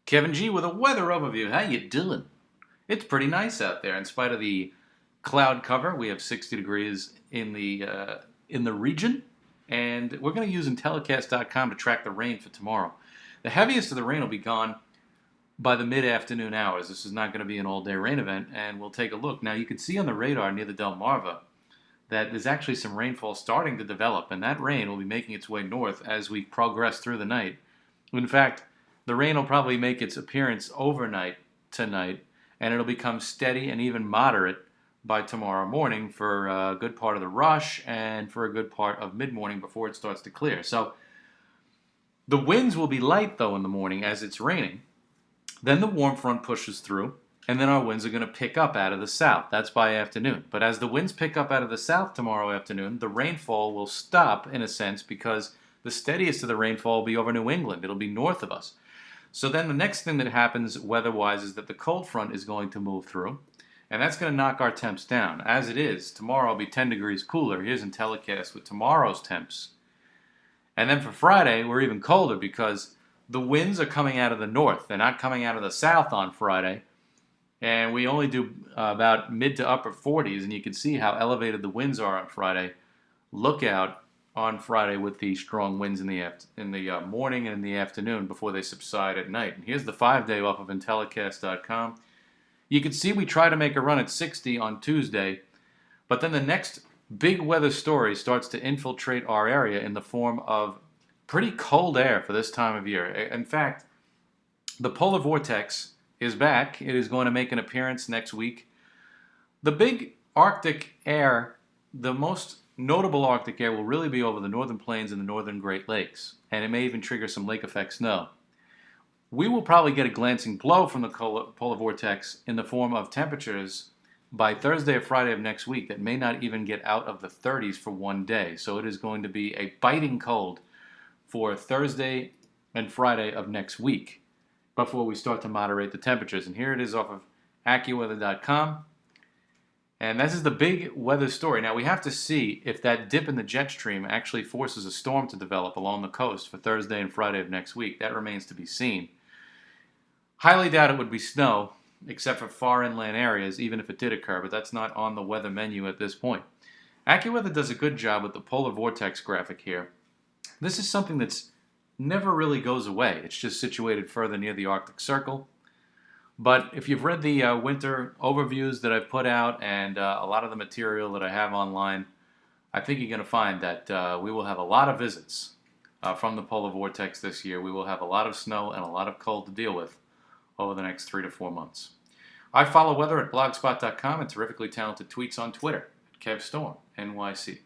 Kevin G with a weather overview. How you doing? It's pretty nice out there in spite of the cloud cover. We have 60 degrees in the region, and we're going to use Intellicast.com to track the rain for tomorrow. The heaviest of the rain will be gone by the mid-afternoon hours. This is not going to be an all-day rain event, and we'll take a look. Now, you can see on the radar near the Delmarva that there's actually some rainfall starting to develop, and that rain will be making its way north as we progress through the night. In fact, the rain will probably make its appearance overnight tonight, and it'll become steady and even moderate by tomorrow morning for a good part of the rush and for a good part of mid-morning before it starts to clear. So the winds will be light, though, in the morning as it's raining. Then the warm front pushes through, and then our winds are going to pick up out of the south. That's by afternoon. But as the winds pick up out of the south tomorrow afternoon, the rainfall will stop, in a sense, because the steadiest of the rainfall will be over New England. It'll be north of us. So then the next thing that happens weather-wise is that the cold front is going to move through, and that's going to knock our temps down. As it is, tomorrow will be 10 degrees cooler. Here's Intellicast with tomorrow's temps. And then for Friday, we're even colder because the winds are coming out of the north. They're not coming out of the south on Friday. And we only do about mid to upper 40s, and you can see how elevated the winds are on Friday. Look out on Friday with the strong winds in the morning and in the afternoon before they subside at night. And here's the 5-day off of Intellicast.com. You can see we try to make a run at 60 on Tuesday, but then the next big weather story starts to infiltrate our area in the form of pretty cold air for this time of year. In fact, the polar vortex is back. It is going to make an appearance next week. The big Arctic air, the most notable Arctic air, will really be over the northern plains and the northern Great Lakes, and it may even trigger some lake effect snow. We will probably get a glancing blow from the polar vortex in the form of temperatures by Thursday or Friday of next week that may not even get out of the 30s for one day. So it is going to be a biting cold for Thursday and Friday of next week before we start to moderate the temperatures. And here it is off of AccuWeather.com. And this is the big weather story. Now, we have to see if that dip in the jet stream actually forces a storm to develop along the coast for Thursday and Friday of next week. That remains to be seen. Highly doubt it would be snow, except for far inland areas, even if it did occur, but that's not on the weather menu at this point. AccuWeather does a good job with the polar vortex graphic here. This is something that's never really goes away. It's just situated further near the Arctic Circle. But if you've read the winter overviews that I've put out and a lot of the material that I have online, I think you're going to find that we will have a lot of visits from the polar vortex this year. We will have a lot of snow and a lot of cold to deal with over the next 3 to 4 months. I follow weather at blogspot.com and terrifically talented tweets on Twitter at KevStorm, NYC.